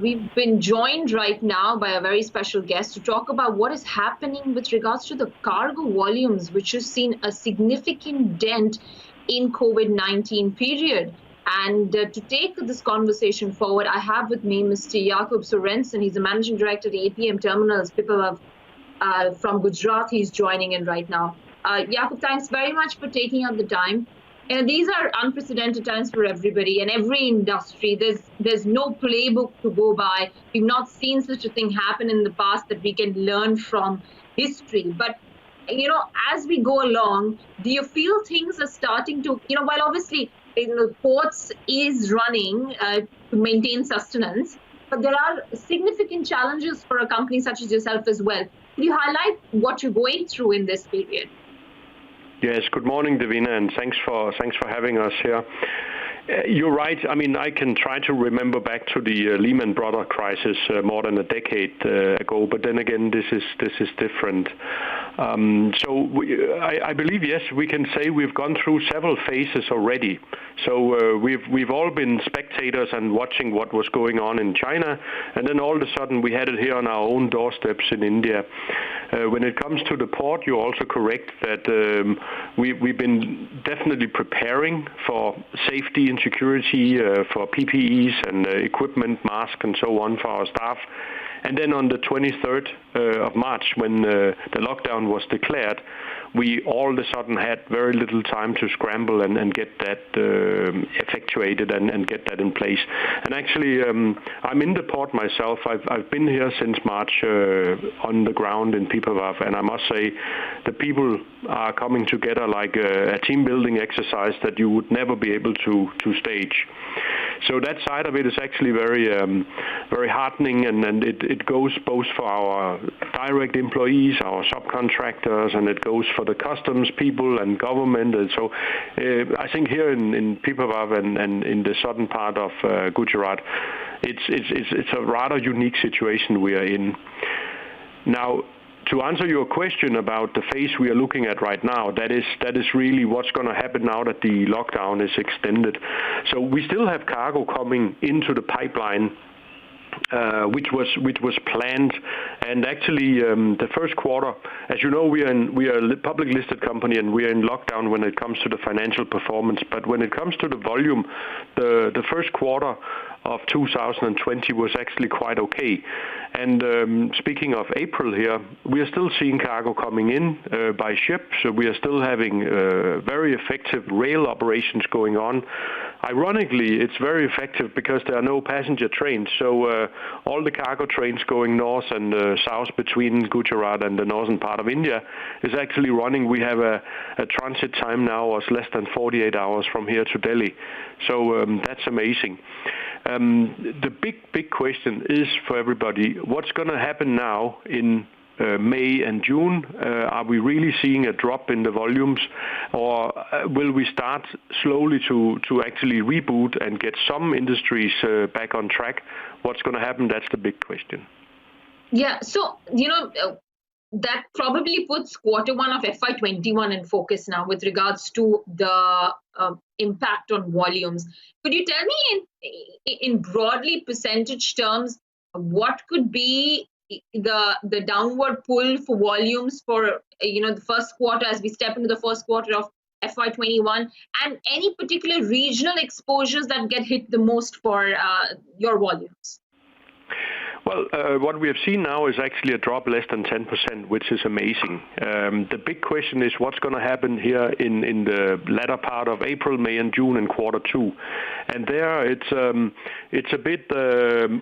We've been joined right now by a very special guest to talk about what is happening with regards to the cargo volumes, which has seen a significant dent in COVID-19 period. And to take this conversation forward, I have with me Mr. Jakob Sorensen. He's the managing director at APM Terminals Pipavav from Gujarat. He's joining in right now. Jakob, thanks very much for taking out the time. These are unprecedented times for everybody and every industry. There's no playbook to go by. We've not seen such a thing happen in the past that we can learn from history. But, as we go along, do you feel things are starting to, while obviously ports is running to maintain sustenance, but there are significant challenges for a company such as yourself as well. Can you highlight what you're going through in this period? Yes, good morning, Davina, and thanks for having us here. You're right. I mean, I can try to remember back to the Lehman Brothers crisis more than a decade ago, but then again, this is different. I believe, yes, we can say we've gone through several phases already. So we've all been spectators and watching what was going on in China, and then all of a sudden we had it here on our own doorsteps in India. When it comes to the port, you're also correct that we've been definitely preparing for safety and security, for PPEs and equipment, masks and so on for our staff. And then on the 23rd of March, when the lockdown was declared, we all of a sudden had very little time to scramble and get that effectuated and get that in place. And actually, I'm in the port myself. I've been here since March on the ground in Pipava, and I must say the people are coming together like a team building exercise that you would never be able to stage. So that side of it is actually very very heartening, and it goes both for our direct employees, our subcontractors, and it goes for the customs people and government. And so I think here in Pipavav and in the southern part of Gujarat, it's a rather unique situation we are in. Now, to answer your question about the phase we are looking at right now, that is really what's going to happen now that the lockdown is extended. So we still have cargo coming into the pipeline, which was planned, and actually the first quarter, as you know, we are a public listed company and we are in lockdown when it comes to the financial performance. But when it comes to the volume, the first quarter of 2020 was actually quite okay. And speaking of April here, we are still seeing cargo coming in by ship, so we are still having very effective rail operations going on. Ironically, it's very effective because there are no passenger trains, so all the cargo trains going north and south between Gujarat and the northern part of India is actually running. We have a transit time now of less than 48 hours from here to Delhi, so that's amazing. The big question is for everybody, what's going to happen now in May and June? Are we really seeing a drop in the volumes, or will we start slowly to actually reboot and get some industries back on track? What's going to happen? That's the big question. Yeah, so, that probably puts quarter one of FY21 in focus now with regards to the impact on volumes. Could you tell me in broadly percentage terms, what could be the downward pull for volumes for, the first quarter as we step into the first quarter of FY21, and any particular regional exposures that get hit the most for your volumes? Well, what we have seen now is actually a drop less than 10%, which is amazing. The big question is what's going to happen here in the latter part of April, May, and June in quarter two. And there it's a bit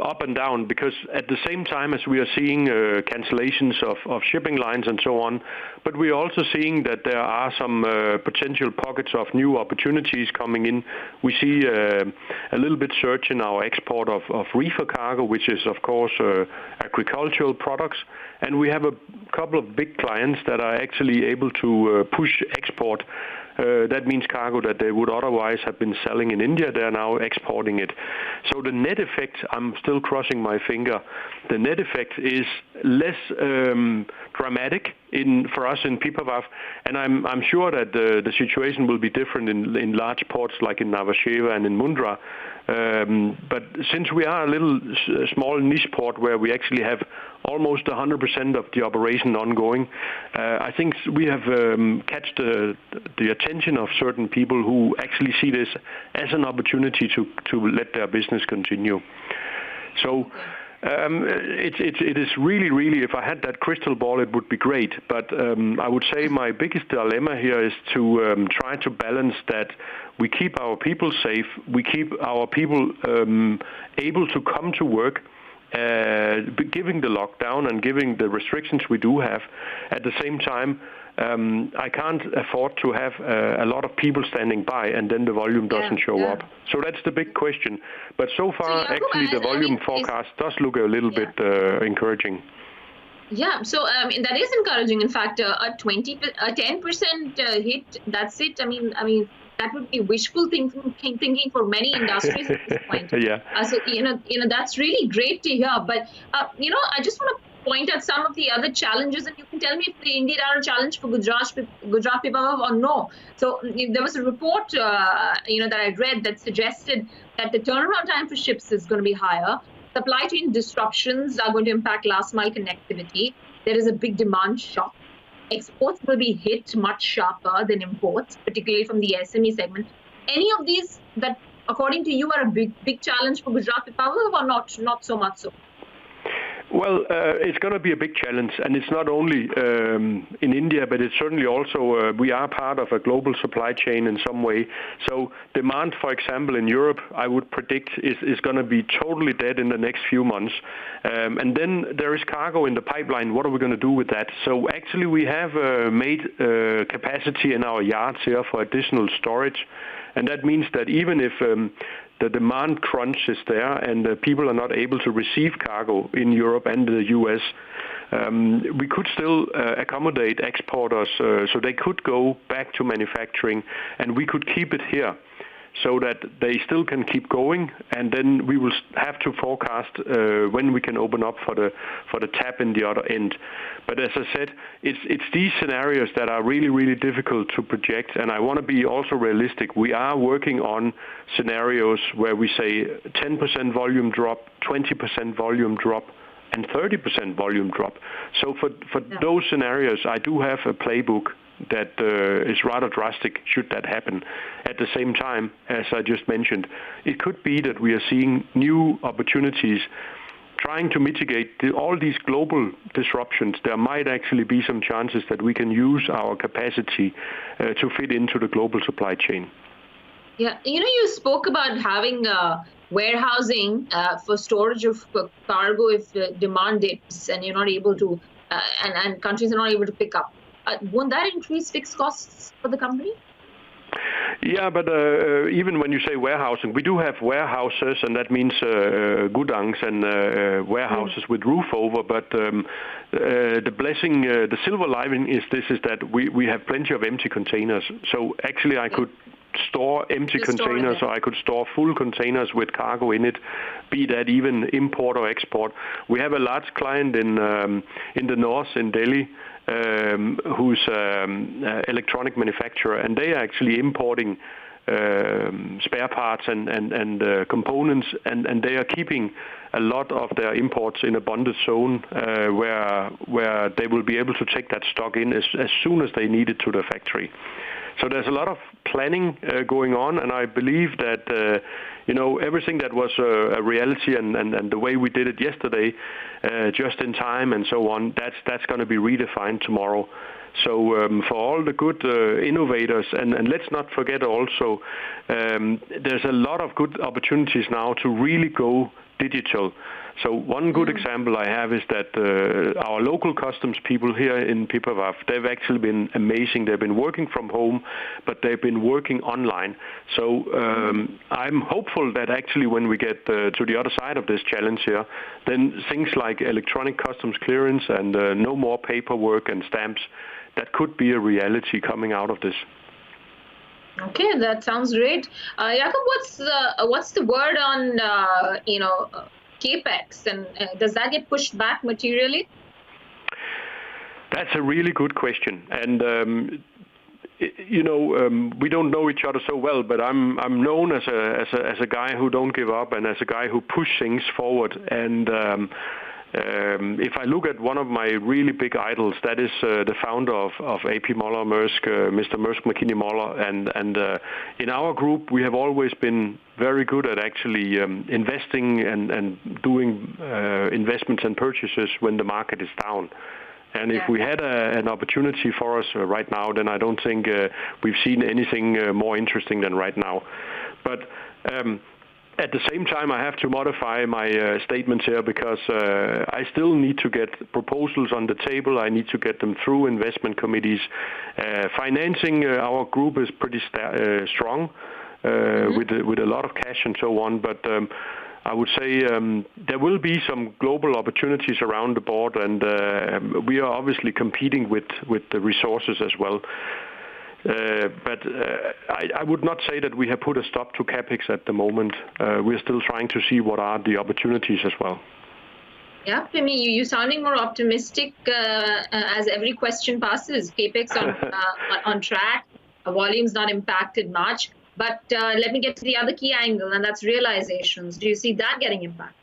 up and down, because at the same time as we are seeing cancellations of shipping lines and so on, but we are also seeing that there are some potential pockets of new opportunities coming in. We see a little bit surge in our export of reefer cargo, which is of course agricultural products, and we have a couple of big clients that are actually able to push export. That means cargo that they would otherwise have been selling in India, they are now exporting it. So the net effect, I'm still crossing my finger, the net effect is less dramatic for us in Pipavav, and I'm sure that the situation will be different in large ports like in Navasheva and in Mundra. But since we are a little small niche port where we actually have almost 100% of the operation ongoing, I think we have catch the attention of certain people who actually see this as an opportunity to let their business continue. So it is really, if I had that crystal ball, it would be great. But I would say my biggest dilemma here is to try to balance that we keep our people safe, we keep our people able to come to work, giving the lockdown and giving the restrictions we do have. At the same time, I can't afford to have a lot of people standing by and then the volume doesn't show up. So that's the big question. But so far, actually, the volume forecast does look a little bit encouraging. Yeah, so that is encouraging. In fact, a 10% hit, that's it. I mean, that would be wishful thinking for many industries at this point. So that's really great to hear. But I just want to point out some of the other challenges, and you can tell me if they indeed are a challenge for Gujarat Pipavav or no. So there was a report, that I read that suggested that the turnaround time for ships is going to be higher. Supply chain disruptions are going to impact last mile connectivity. There is a big demand shock. Exports will be hit much sharper than imports, particularly from the SME segment. Any of these that, according to you, are a big challenge for Gujarat Pipavav or not so much so? Well, it's going to be a big challenge, and it's not only in India, but it's certainly also, we are part of a global supply chain in some way. So demand, for example, in Europe, I would predict is going to be totally dead in the next few months. And then there is cargo in the pipeline. What are we going to do with that? So actually we have made capacity in our yards here for additional storage. And that means that even if the demand crunch is there and people are not able to receive cargo in Europe and the US, we could still accommodate exporters so they could go back to manufacturing and we could keep it here so that they still can keep going, and then we will have to forecast when we can open up for the tap in the other end. But as I said, it's these scenarios that are really difficult to project, and I want to be also realistic. We are working on scenarios where we say 10% volume drop, 20% volume drop, and 30% volume drop. So for those scenarios, I do have a playbook that is rather drastic should that happen. At the same time, as I just mentioned, it could be that we are seeing new opportunities trying to mitigate all these global disruptions. There might actually be some chances that we can use our capacity to fit into the global supply chain. Yeah, you spoke about having warehousing for storage of cargo if demand dips and you're not able to, and countries are not able to pick up. Won't that increase fixed costs for the company? Yeah, but even when you say warehousing, we do have warehouses, and that means gudangs and warehouses with roof over. But the blessing, the silver lining is that we have plenty of empty containers. So actually, I could store empty containers, or I could store full containers with cargo in it, be that even import or export. We have a large client in the north, in Delhi, who's electronic manufacturer, and they are actually importing spare parts and components, and they are keeping a lot of their imports in a bonded zone where they will be able to take that stock in as soon as they need it to the factory. So there's a lot of planning going on, and I believe that everything that was a reality and the way we did it yesterday, just in time and so on, that's going to be redefined tomorrow. So for all the good innovators, and let's not forget also, there's a lot of good opportunities now to really go digital. So one good example I have is that our local customs people here in Pipavav, they've actually been amazing. They've been working from home, but they've been working online. So I'm hopeful that actually when we get to the other side of this challenge here, then things like electronic customs clearance and no more paperwork and stamps, that could be a reality coming out of this. Okay, that sounds great. Jakob, what's the word on CapEx, and does that get pushed back materially? That's a really good question, and we don't know each other so well, but I'm known as a guy who don't give up and as a guy who push things forward. And if I look at one of my really big idols, that is the founder of AP Moller Maersk, Mr. Maersk McKinney Moller, and in our group we have always been very good at actually investing and doing investments and purchases when the market is down. And if we had an opportunity for us right now, then I don't think we've seen anything more interesting than right now. But at the same time, I have to modify my statements here because I still need to get proposals on the table. I need to get them through investment committees. Financing our group is pretty strong with a lot of cash and so on. But I would say there will be some global opportunities around the board, and we are obviously competing with the resources as well. But I would not say that we have put a stop to CapEx at the moment. We're still trying to see what are the opportunities as well. Yeah, Pimi, you're sounding more optimistic as every question passes. CapEx on track, volume's not impacted much. But let me get to the other key angle, and that's realizations. Do you see that getting impacted?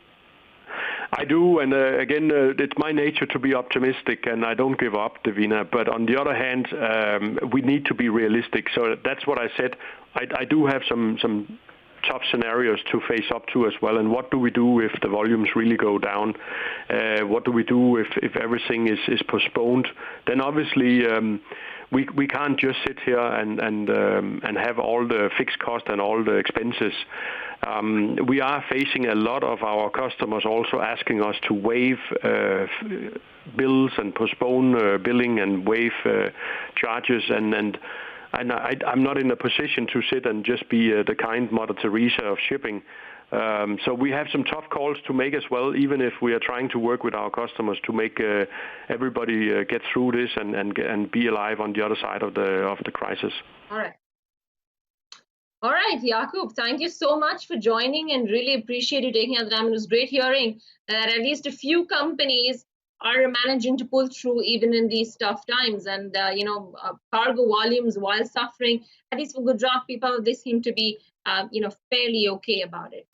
I do, and again, it's my nature to be optimistic, and I don't give up, Davina. But on the other hand, we need to be realistic. So that's what I said. I do have some tough scenarios to face up to as well. And what do we do if the volumes really go down? What do we do if everything is postponed? Then obviously we can't just sit here and have all the fixed cost and all the expenses. We are facing a lot of our customers also asking us to waive bills and postpone billing and waive charges, and I'm not in a position to sit and just be the kind Mother Teresa of shipping. So we have some tough calls to make as well, even if we are trying to work with our customers to make everybody get through this and be alive on the other side of the crisis. All right, Jakub, thank you so much for joining and really appreciate you taking out the time. It was great hearing that at least a few companies are managing to pull through even in these tough times. And, cargo volumes, while suffering, at least for Gujarat people, they seem to be, fairly okay about it.